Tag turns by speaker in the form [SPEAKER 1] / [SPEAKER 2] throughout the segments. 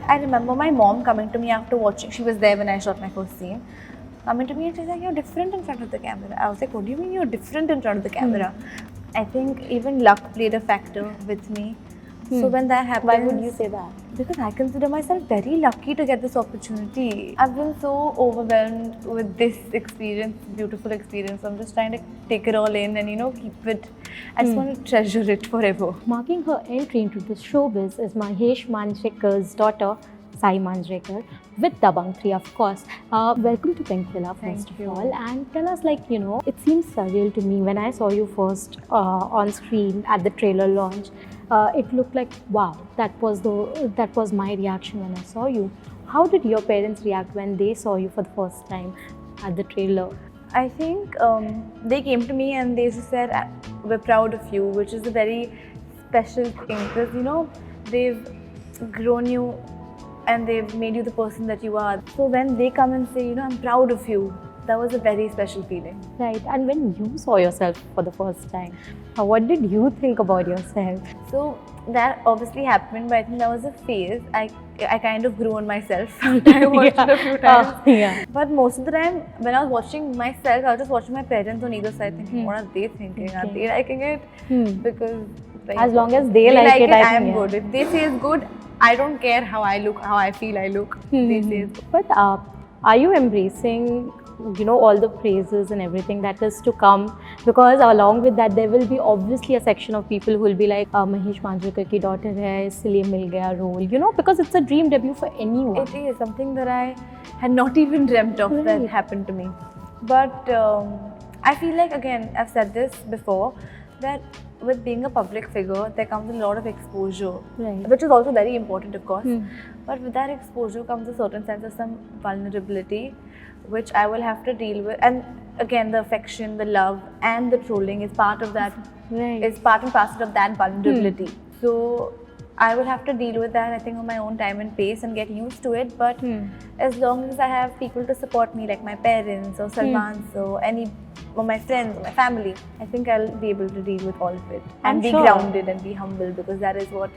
[SPEAKER 1] I remember my mom coming to me after watching, she was there when I shot my first scene, coming to me and she's like, "You're different in front of the camera." I was like, "What do you mean you're different in front of the camera?" I think even luck played a factor with me. So when that happens,
[SPEAKER 2] Why would you say that?
[SPEAKER 1] because I consider myself very lucky to get this opportunity. I've been so overwhelmed with this experience, beautiful experience. I'm just trying to take it all in and keep it. I just want to treasure it forever.
[SPEAKER 2] Marking her entry into the showbiz is Mahesh Manjrekar's daughter, Saiee Manjrekar, with Dabangg 3, of course. Welcome to Pinkvilla, first of all. And tell us, it seems surreal to me when I saw you first on screen at the trailer launch. It looked like, wow, that was my reaction when I saw you. How did your parents react when they saw you for the first time at the trailer?
[SPEAKER 1] I think they came to me and they just said, "We're proud of you," which is a very special thing because they've grown you and they've made you the person that you are. So when they come and say, "I'm proud of you," that was a very special feeling.
[SPEAKER 2] Right. And when you saw yourself for the first time, what did you think about yourself?
[SPEAKER 1] So that obviously happened, but I think that was a phase. I kind of grew on myself. I watched it a few times.
[SPEAKER 2] Yeah.
[SPEAKER 1] But most of the time, when I was watching myself, I was just watching my parents on either side thinking, what are they thinking? Are they liking it? Because
[SPEAKER 2] as long as they like it,
[SPEAKER 1] I am good. If they say it's good, I don't care how I look, how I feel I look. They say it's good.
[SPEAKER 2] But are you embracing all the praises and everything that is to come? Because along with that, there will be obviously a section of people who will be like, Mahesh Manjrekar ki daughter hai, isliye mil gaya role, because it's a dream debut for anyone.
[SPEAKER 1] It is something that I had not even dreamt of that happened to me. But I feel like, again, I've said this before, that with being a public figure, there comes a lot of exposure, which is also very important, of course. But with that exposure comes a certain sense of some vulnerability, which I will have to deal with. And again, the affection, the love, and the trolling is part of that. Is part and parcel of that vulnerability. So I will have to deal with that, I think, on my own time and pace and get used to it. But as long as I have people to support me, like my parents or Salman, or my friends or my family, I think I'll be able to deal with all of it and be grounded and be humble, because that is what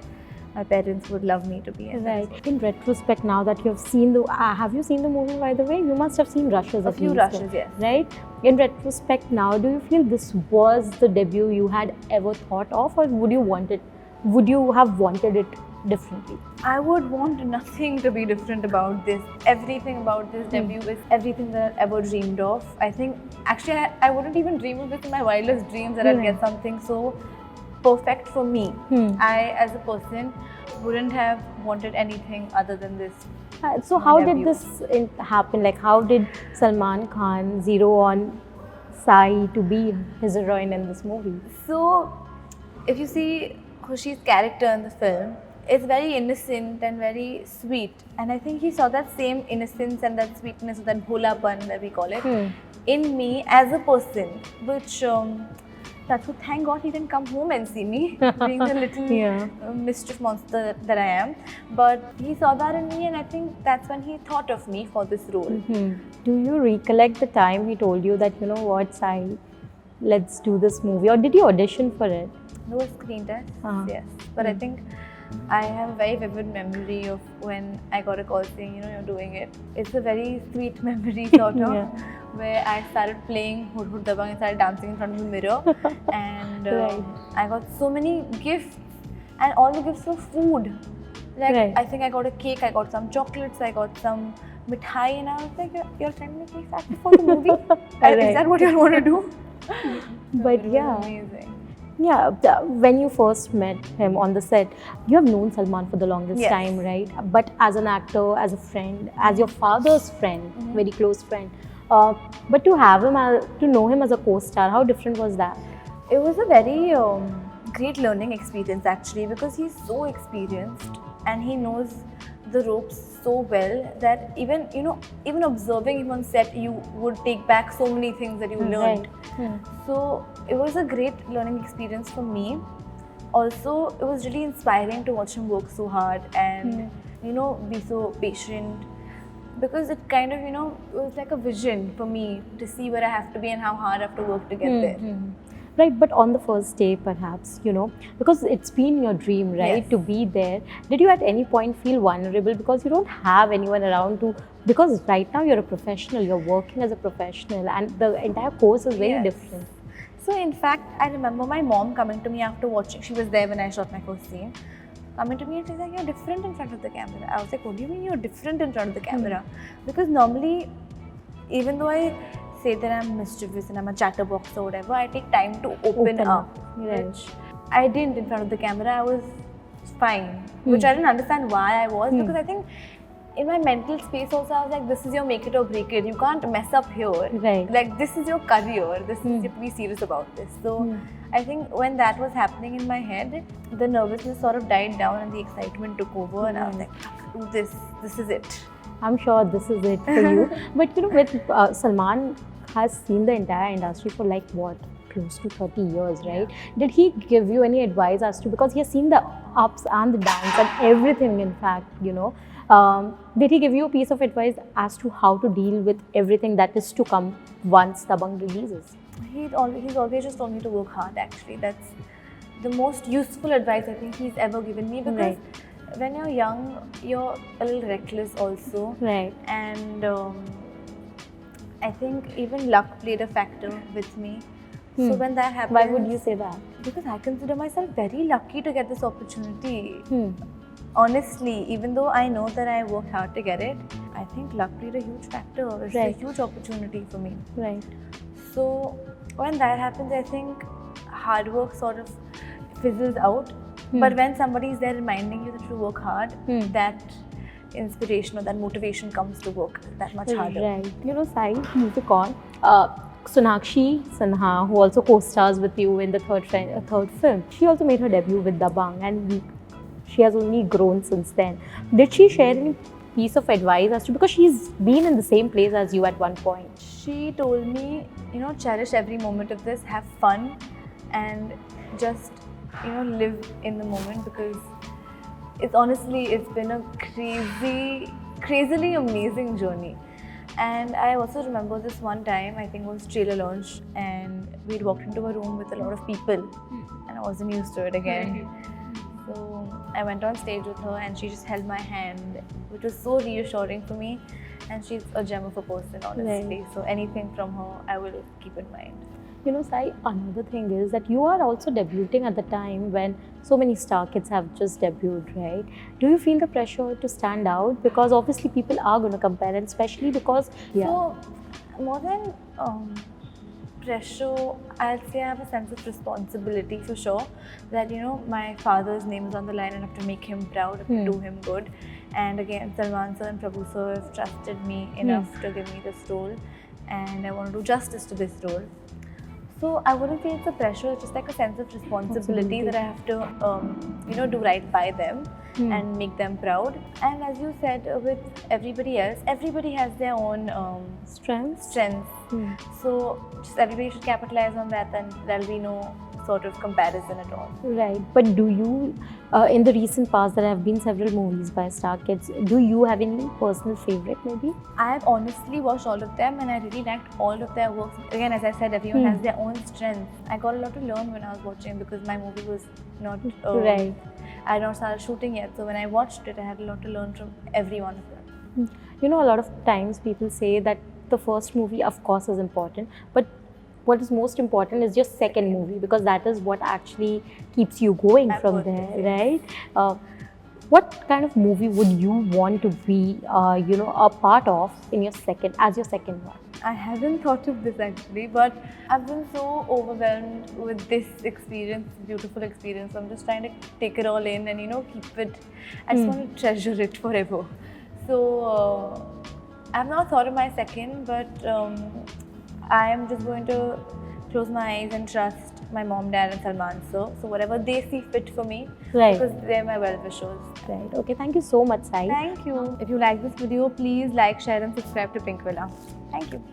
[SPEAKER 1] my parents would love me to be.
[SPEAKER 2] Right. In retrospect, now that you have seen have you seen the movie, by the way? You must have seen rushes.
[SPEAKER 1] A few rushes, yes.
[SPEAKER 2] Right? In retrospect now, do you feel this was the debut you had ever thought of, or would you have wanted it differently?
[SPEAKER 1] I would want nothing to be different about this. Everything about this debut is everything that I've ever dreamed of. I think, actually, I wouldn't even dream of this in my wildest dreams, that I'd get something so perfect for me. I, as a person, wouldn't have wanted anything other than this.
[SPEAKER 2] So how did this happen? Like, how did Salman Khan zero on Saiee to be his heroine in this movie?
[SPEAKER 1] So, if you see Khushi's character in the film, it's very innocent and very sweet. And I think he saw that same innocence and that sweetness, that bholapan that we call it, in me as a person, which thank God he didn't come home and see me, being the little mischief monster that I am. But he saw that in me, and I think that's when he thought of me for this role.
[SPEAKER 2] Do you recollect the time he told you that, what, Saiee, let's do this movie? Or did you audition for it?
[SPEAKER 1] There was screen test, yes. But I think I have a very vivid memory of when I got a call saying, you're doing it. It's a very sweet memory, sort of, where I started playing Hud Hud Dabangg and started dancing in front of the mirror. And I got so many gifts, and all the gifts were food. Like, I think I got a cake, I got some chocolates, I got some mithai, and I was like, you're sending me cake back before the movie? Is that what you want to do?
[SPEAKER 2] But
[SPEAKER 1] amazing.
[SPEAKER 2] Yeah, when you first met him on the set, you have known Salman for the longest time, right? But as an actor, as a friend, as your father's friend, very close friend, but to have him, to know him as a co-star, how different was that?
[SPEAKER 1] It was a very great learning experience, actually, because he's so experienced and he knows the ropes so well that even observing him on set, you would take back so many things that you learned. So it was a great learning experience for me. Also, it was really inspiring to watch him work so hard and be so patient, because it kind of it was like a vision for me to see where I have to be and how hard I have to work to get there.
[SPEAKER 2] Right, but on the first day, perhaps, because it's been your dream, right,
[SPEAKER 1] Yes.
[SPEAKER 2] to be there. Did you at any point feel vulnerable because you don't have anyone around to? Because right now you're a professional, you're working as a professional, and the entire course is very
[SPEAKER 1] Yes.
[SPEAKER 2] different.
[SPEAKER 1] So in fact, I remember my mom coming to me after watching. She was there when I shot my first scene. Coming to me and she's like, "You're different in front of the camera." I was like, "What do you mean you're different in front of the camera?" Because normally, even though I say that I'm mischievous and I'm a chatterbox or whatever, I take time to open up,
[SPEAKER 2] Right.
[SPEAKER 1] which I didn't in front of the camera. I was fine, which I didn't understand why I was, because I think in my mental space also I was like, this is your make it or break it. You can't mess up here.
[SPEAKER 2] Right.
[SPEAKER 1] Like, this is your career. This is, you have to be serious about this. So I think when that was happening in my head, the nervousness sort of died down and the excitement took over, and I was like, do this. This is it.
[SPEAKER 2] I'm sure this is it for you. But with Salman has seen the entire industry for like what? Close to 30 years, right?
[SPEAKER 1] Yeah.
[SPEAKER 2] Did he give you any advice as to, because he has seen the ups and the downs and everything, in fact, did he give you a piece of advice as to how to deal with everything that is to come once Dabangg releases?
[SPEAKER 1] He's always just told me to work hard, actually. That's the most useful advice I think he's ever given me, because when you're young, you're a little reckless also.
[SPEAKER 2] Right.
[SPEAKER 1] And I think even luck played a factor with me. So when that happened...
[SPEAKER 2] Why would you say that?
[SPEAKER 1] Because I consider myself very lucky to get this opportunity. Honestly, even though I know that I worked hard to get it, I think luck played a huge factor. It's a huge opportunity for me.
[SPEAKER 2] Right.
[SPEAKER 1] So when that happens, I think hard work sort of fizzles out. But when somebody is there reminding you that you work hard, that inspiration or that motivation comes to work that much harder.
[SPEAKER 2] Right. Saiee, music on. Sonakshi Sinha, who also co-stars with you in the third film, she also made her debut with Dabangg, and she has only grown since then. Did she share any piece of advice as to, because she's been in the same place as you at one point?
[SPEAKER 1] She told me, cherish every moment of this, have fun, and just, live in the moment, because it's been a crazily amazing journey. And I also remember this one time, I think it was trailer launch, and we'd walked into a room with a lot of people, and I wasn't used to it again. So I went on stage with her and she just held my hand, which was so reassuring for me. And she's a gem of a person, honestly.
[SPEAKER 2] Right.
[SPEAKER 1] So anything from her, I will keep in mind.
[SPEAKER 2] Saiee, another thing is that you are also debuting at the time when so many star kids have just debuted, right? Do you feel the pressure to stand out? Because obviously people are going to compare, and especially because...
[SPEAKER 1] So more than pressure, I'll say I have a sense of responsibility for sure. That, my father's name is on the line and I have to make him proud, I have to do him good. And again, Salman sir and Prabhu sir have trusted me enough to give me this role, and I want to do justice to this role. So I wouldn't say it's a pressure, it's just like a sense of responsibility that I have to, do right by them and make them proud. And as you said, with everybody else, everybody has their own strengths. So just everybody should capitalize on that, and there'll be no sort of comparison at all.
[SPEAKER 2] Right. But do you, in the recent past, there have been several movies by star kids, do you have any personal favorite maybe?
[SPEAKER 1] I've honestly watched all of them and I really liked all of their works. Again, as I said, everyone has their own strengths. I got a lot to learn when I was watching, because my movie was not...
[SPEAKER 2] Right.
[SPEAKER 1] I had not started shooting yet. So when I watched it, I had a lot to learn from every one of them.
[SPEAKER 2] A lot of times people say that the first movie, of course, is important, but what is most important is your second movie, because that is what actually keeps you going from there, right? What kind of movie would you want to be, a part of in your second one?
[SPEAKER 1] I haven't thought of this actually, but I've been so overwhelmed with this experience, beautiful experience. I'm just trying to take it all in and, keep it. I just want to treasure it forever. So I've not thought of my second, but I am just going to close my eyes and trust my mom, dad and Salman sir. So whatever they see fit for me, because they're my well-wishers.
[SPEAKER 2] Right. Okay, thank you so much, Saiee.
[SPEAKER 1] Thank you. If you like this video, please like, share and subscribe to Pinkvilla. Thank you.